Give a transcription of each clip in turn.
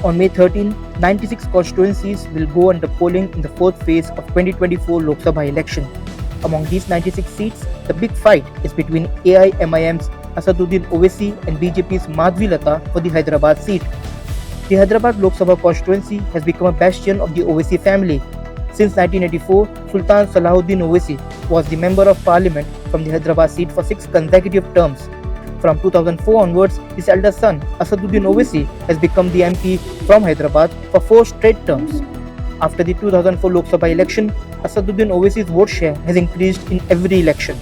On May 13, 96 constituencies will go under polling in the fourth phase of 2024 Lok Sabha election. Among these 96 seats, the big fight is between AIMIM's Asaduddin Owaisi and BJP's Madhvi Lata for the Hyderabad seat. The Hyderabad Lok Sabha constituency has become a bastion of the Owaisi family. Since 1984, Sultan Salahuddin Owaisi was the Member of Parliament from the Hyderabad seat for 6 consecutive terms. From 2004 onwards, his elder son, Asaduddin Owaisi, has become the MP from Hyderabad for 4 straight terms. After the 2004 Lok Sabha election, Asaduddin Owaisi's vote share has increased in every election.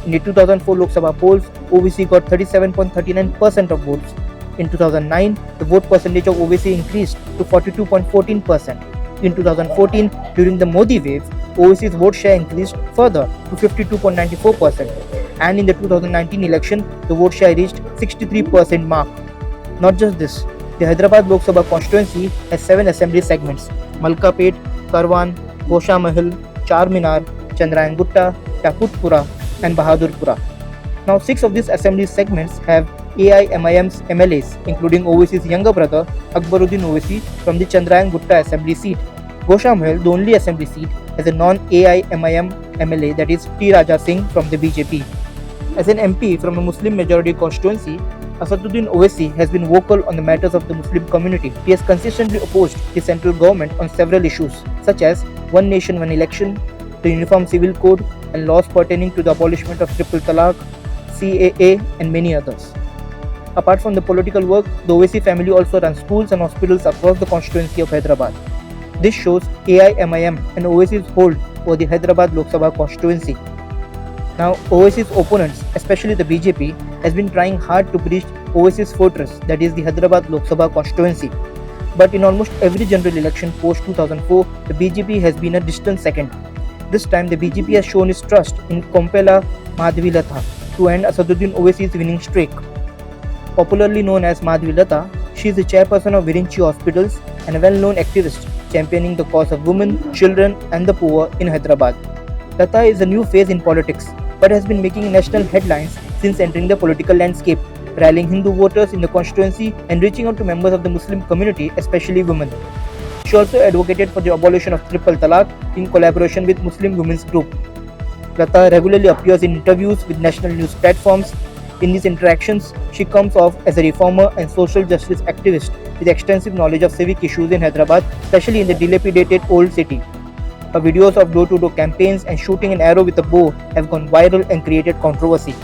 In the 2004 Lok Sabha polls, Owaisi got 37.39% of votes. In 2009, the vote percentage of Owaisi increased to 42.14%. In 2014, during the Modi wave, Owaisi's vote share increased further to 52.94%. And in the 2019 election, the vote share reached 63% mark. Not just this, the Hyderabad Lok Sabha constituency has 7 assembly segments: Malkapet, Karwan, Gosha Mahal, Charminar, Chandrayan Gutta, Takutpura and Bahadurpura. Now 6 of these assembly segments have AIMIM's MLAs, including Owaisi's younger brother Akbaruddin Owaisi from the Chandrayan Gutta assembly seat. Gosha Mahal, the only assembly seat, has a non-AIMIM MLA, that is T. Raja Singh from the BJP. As an MP from a Muslim majority constituency, Asaduddin Owaisi has been vocal on the matters of the Muslim community. He has consistently opposed the central government on several issues, such as One Nation, One Election, the Uniform Civil Code, and laws pertaining to the abolishment of Triple Talaq, CAA, and many others. Apart from the political work, the Owaisi family also runs schools and hospitals across the constituency of Hyderabad. This shows AIMIM and Owaisi's hold over the Hyderabad Lok Sabha constituency. Now, Owaisi's opponents, especially the BJP, has been trying hard to breach Owaisi's fortress, that is the Hyderabad Lok Sabha constituency. But in almost every general election post 2004, the BJP has been a distant second. This time, the BJP has shown its trust in Kompella Madhvi Lata to end Asaduddin Owaisi's winning streak. Popularly known as Madhvi Lata, she is the chairperson of Virinchi Hospitals and a well-known activist championing the cause of women, children and the poor in Hyderabad. Lata is a new face in politics, but has been making national headlines since entering the political landscape, rallying Hindu voters in the constituency and reaching out to members of the Muslim community, especially women. She also advocated for the abolition of Triple Talaq in collaboration with Muslim Women's Group. Lata regularly appears in interviews with national news platforms. In these interactions, she comes off as a reformer and social justice activist with extensive knowledge of civic issues in Hyderabad, especially in the dilapidated old city. Her videos of door-to-door campaigns and shooting an arrow with a bow have gone viral and created controversy.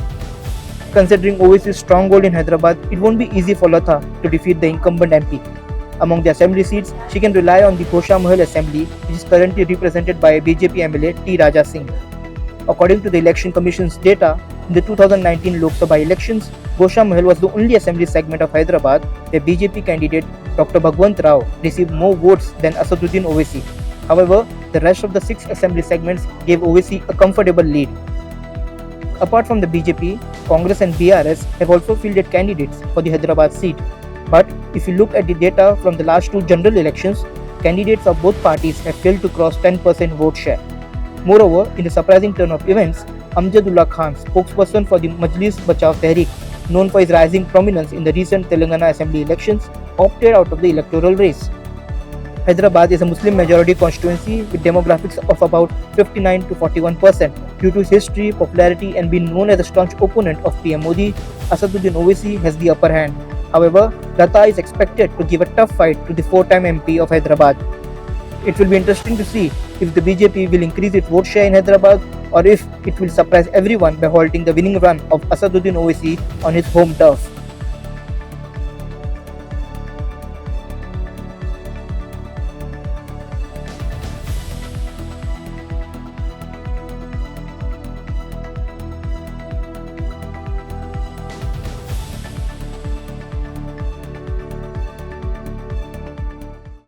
Considering Owaisi's stronghold in Hyderabad, it won't be easy for Lata to defeat the incumbent MP. Among the assembly seats, she can rely on the Gosha Mahal assembly, which is currently represented by BJP MLA T. Raja Singh. According to the Election Commission's data, in the 2019 Lok Sabha elections, Gosha Mahal was the only assembly segment of Hyderabad where BJP candidate Dr. Bhagwant Rao received more votes than Asaduddin Owaisi. However, the rest of the 6 assembly segments gave Owaisi a comfortable lead. Apart from the BJP, Congress and BRS have also fielded candidates for the Hyderabad seat. But if you look at the data from the last 2 general elections, candidates of both parties have failed to cross 10% vote share. Moreover, in a surprising turn of events, Amjadullah Khan, spokesperson for the Majlis Bachao Tehreek, known for his rising prominence in the recent Telangana Assembly elections, opted out of the electoral race. Hyderabad is a Muslim majority constituency with demographics of about 59 to 41%. Due to its history, popularity and being known as a staunch opponent of PM Modi, Asaduddin Owaisi has the upper hand. However, Lata is expected to give a tough fight to the 4-time MP of Hyderabad. It will be interesting to see if the BJP will increase its vote share in Hyderabad or if it will surprise everyone by halting the winning run of Asaduddin Owaisi on his home turf.